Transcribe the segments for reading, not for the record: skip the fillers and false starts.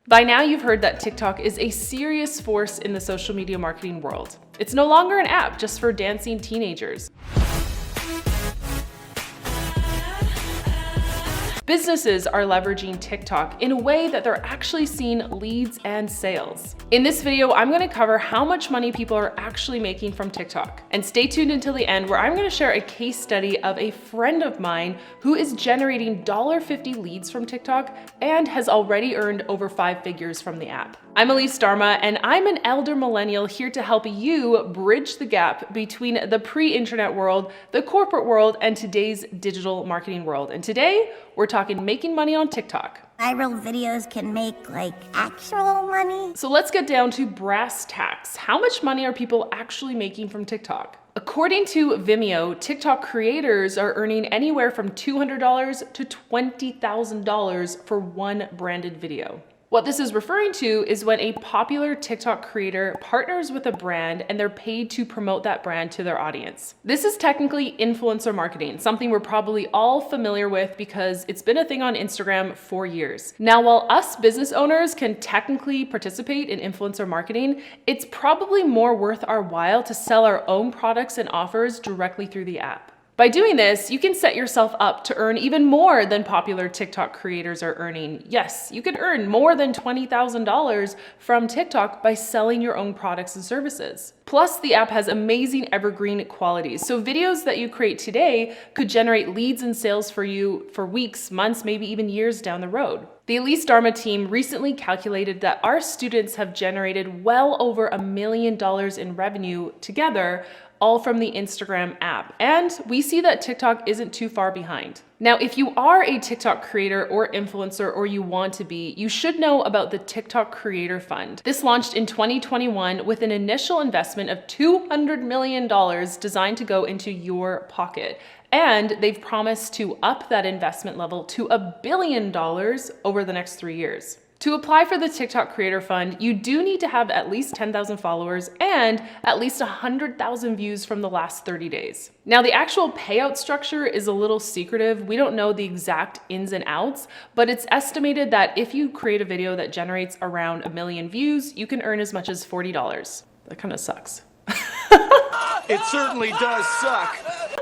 By now, you've heard that TikTok is a serious force in the social media marketing world. It's no longer an app just for dancing teenagers. Businesses are leveraging TikTok in a way that they're actually seeing leads and sales. In this video, I'm going to cover how much money people are actually making from TikTok. And stay tuned until the end, where I'm going to share a case study of a friend of mine who is generating $50 leads from TikTok and has already earned over 5 figures from the app. I'm Elise Darma, and I'm an elder millennial here to help you bridge the gap between the pre-internet world, the corporate world, and today's digital marketing world. And today, we're talking making money on TikTok. Viral videos can make like actual money. So let's get down to brass tacks. How much money are people actually making from TikTok? According to Vimeo, TikTok creators are earning anywhere from $200 to $20,000 for one branded video. What this is referring to is when a popular TikTok creator partners with a brand and they're paid to promote that brand to their audience. This is technically influencer marketing, something we're probably all familiar with because it's been a thing on Instagram for years. Now, while us business owners can technically participate in influencer marketing, it's probably more worth our while to sell our own products and offers directly through the app. By doing this, you can set yourself up to earn even more than popular TikTok creators are earning. Yes, you could earn more than $20,000 from TikTok by selling your own products and services. Plus, the app has amazing evergreen qualities. So videos that you create today could generate leads and sales for you for weeks, months, maybe even years down the road. The Elise Darma team recently calculated that our students have generated well over $1 million in revenue together, all from the Instagram app. And we see that TikTok isn't too far behind. Now, if you are a TikTok creator or influencer, or you want to be, you should know about the TikTok Creator Fund. This launched in 2021 with an initial investment of $200 million designed to go into your pocket. And they've promised to up that investment level to $1 billion over the next 3 years. To apply for the TikTok Creator Fund, you do need to have at least 10,000 followers and at least 100,000 views from the last 30 days. Now, the actual payout structure is a little secretive. We don't know the exact ins and outs, but it's estimated that if you create a video that generates around 1 million views, you can earn as much as $40. That kind of sucks. It certainly does suck.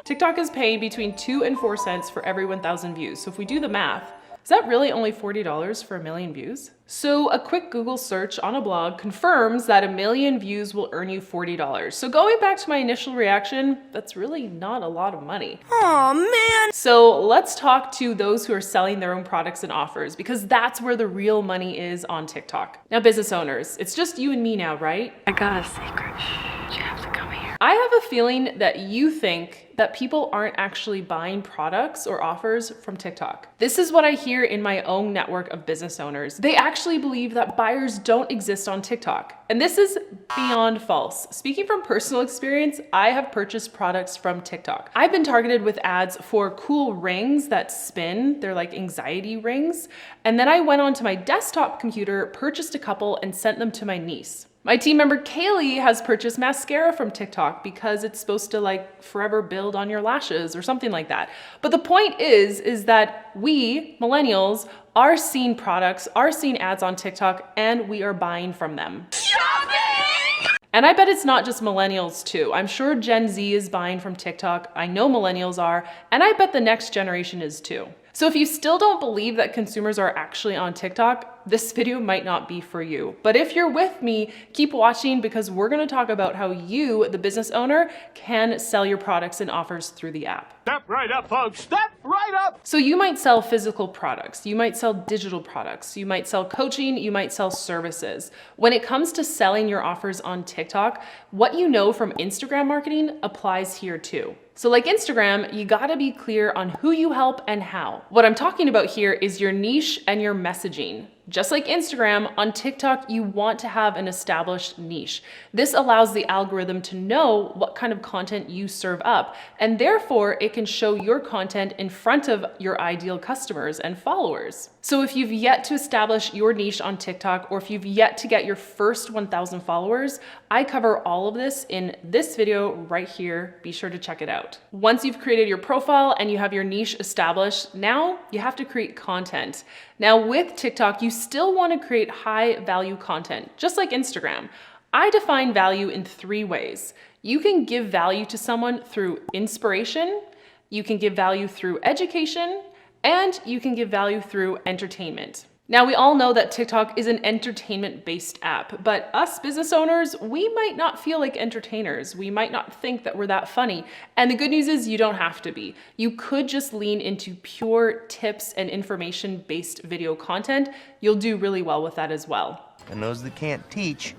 TikTok is paying between 2 and 4 cents for every 1,000 views. So if we do the math, is that really only $40 for 1 million views? So a quick Google search on a blog confirms that 1 million views will earn you $40. So going back to my initial reaction, that's really not a lot of money. Oh man. So let's talk to those who are selling their own products and offers, because that's where the real money is on TikTok. Now, business owners, it's just you and me now, right? I got a secret. Shh, you have to come here. I have a feeling that you think that people aren't actually buying products or offers from TikTok. This is what I hear in my own network of business owners. They actually believe that buyers don't exist on TikTok. And this is beyond false. Speaking from personal experience, I have purchased products from TikTok. I've been targeted with ads for cool rings that spin. They're like anxiety rings. And then I went onto my desktop computer, purchased a couple, and sent them to my niece. My team member Kaylee has purchased mascara from TikTok because it's supposed to like forever build on your lashes or something like that. But the point is that we, millennials, are seeing products, are seeing ads on TikTok, and we are buying from them. Shopping! And I bet it's not just millennials too. I'm sure Gen Z is buying from TikTok. I know millennials are, and I bet the next generation is too. So if you still don't believe that consumers are actually on TikTok, this video might not be for you. But if you're with me, keep watching, because we're gonna talk about how you, the business owner, can sell your products and offers through the app. Step right up, folks. Step right up. So you might sell physical products, you might sell digital products, you might sell coaching, you might sell services. When it comes to selling your offers on TikTok, what you know from Instagram marketing applies here too. So like Instagram, you gotta be clear on who you help and how. What I'm talking about here is your niche and your messaging. Just like Instagram, on TikTok, you want to have an established niche. This allows the algorithm to know what kind of content you serve up, and therefore it can show your content in front of your ideal customers and followers. So if you've yet to establish your niche on TikTok, or if you've yet to get your first 1,000 followers, I cover all of this in this video right here. Be sure to check it out. Once you've created your profile and you have your niche established, now you have to create content. Now with TikTok, you still want to create high value content, just like Instagram. I define value in 3 ways. You can give value to someone through inspiration, you can give value through education, and you can give value through entertainment. Now, we all know that TikTok is an entertainment-based app, but us business owners, we might not feel like entertainers. We might not think that we're that funny. And the good news is you don't have to be. You could just lean into pure tips and information-based video content. You'll do really well with that as well. And those that can't teach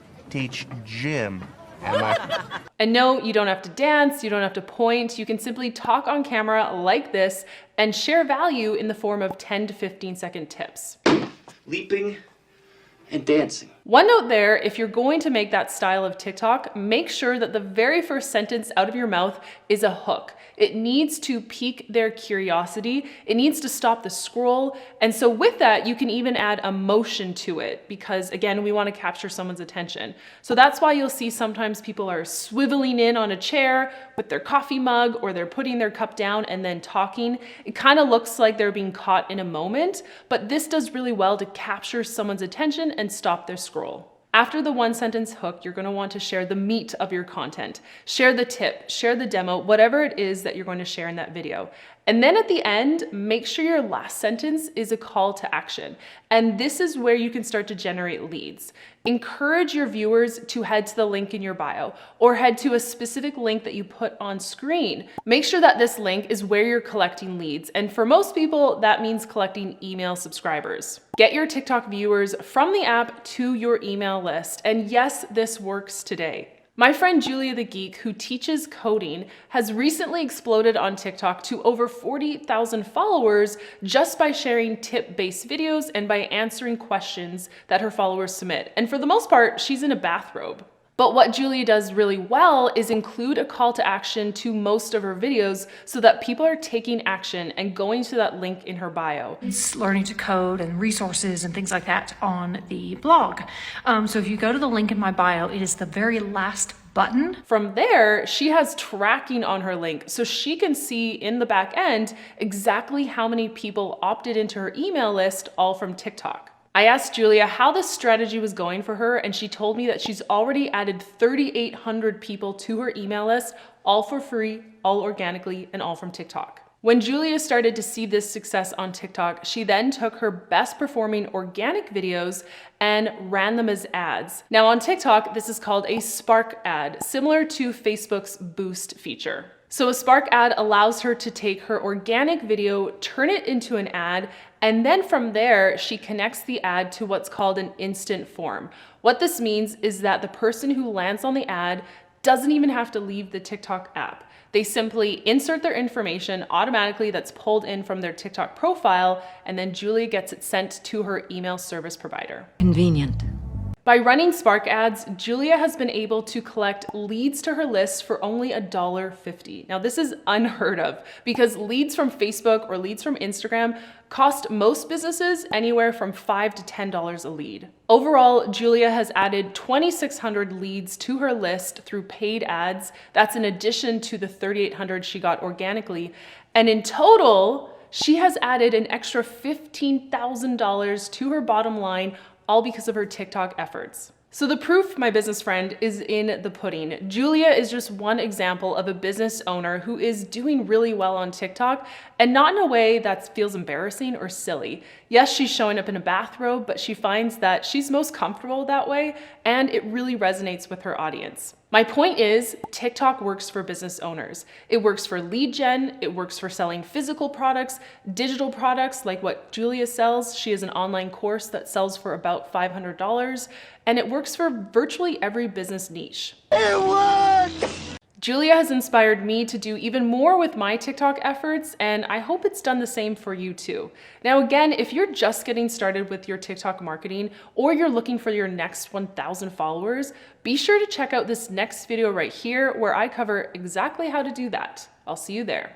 Jim. And no, you don't have to dance, you don't have to point, you can simply talk on camera like this and share value in the form of 10 to 15 second tips. Leaping and dancing. One note there, if you're going to make that style of TikTok, make sure that the very first sentence out of your mouth is a hook. It needs to pique their curiosity. It needs to stop the scroll. And so with that, you can even add emotion to it because again, we want to capture someone's attention. So that's why you'll see sometimes people are swiveling in on a chair with their coffee mug or they're putting their cup down and then talking. It kind of looks like they're being caught in a moment, but this does really well to capture someone's attention and stop their scroll. After the 1-sentence hook, you're going to want to share the meat of your content. Share the tip, share the demo, whatever it is that you're going to share in that video. And then at the end, make sure your last sentence is a call to action. And this is where you can start to generate leads. Encourage your viewers to head to the link in your bio or head to a specific link that you put on screen. Make sure that this link is where you're collecting leads. And for most people, that means collecting email subscribers. Get your TikTok viewers from the app to your email list. And yes, this works today. My friend Julia the Geek, who teaches coding, has recently exploded on TikTok to over 40,000 followers just by sharing tip-based videos and by answering questions that her followers submit. And for the most part, she's in a bathrobe. But what Julia does really well is include a call to action to most of her videos so that people are taking action and going to that link in her bio. It's learning to code and resources and things like that on the blog. So if you go to the link in my bio, it is the very last button. From there, she has tracking on her link so she can see in the back end exactly how many people opted into her email list, all from TikTok. I asked Julia how this strategy was going for her, and she told me that she's already added 3,800 people to her email list, all for free, all organically, and all from TikTok. When Julia started to see this success on TikTok, she then took her best performing organic videos and ran them as ads. Now on TikTok, this is called a Spark ad, similar to Facebook's Boost feature. So a Spark ad allows her to take her organic video, turn it into an ad, and then from there, she connects the ad to what's called an instant form. What this means is that the person who lands on the ad doesn't even have to leave the TikTok app. They simply insert their information automatically that's pulled in from their TikTok profile, and then Julia gets it sent to her email service provider. Convenient. By running Spark ads, Julia has been able to collect leads to her list for only $1.50. Now this is unheard of because leads from Facebook or leads from Instagram cost most businesses anywhere from $5 to $10 a lead. Overall, Julia has added 2,600 leads to her list through paid ads. That's in addition to the 3,800 she got organically. And in total, she has added an extra $15,000 to her bottom line, all because of her TikTok efforts. So the proof, my business friend, is in the pudding. Julia is just one example of a business owner who is doing really well on TikTok, and not in a way that feels embarrassing or silly. Yes, she's showing up in a bathrobe, but she finds that she's most comfortable that way, and it really resonates with her audience. My point is, TikTok works for business owners. It works for lead gen, it works for selling physical products, digital products like what Julia sells. She has an online course that sells for about $500, and it works for virtually every business niche. It works! Julia has inspired me to do even more with my TikTok efforts, and I hope it's done the same for you too. Now again, if you're just getting started with your TikTok marketing or you're looking for your next 1,000 followers, be sure to check out this next video right here where I cover exactly how to do that. I'll see you there.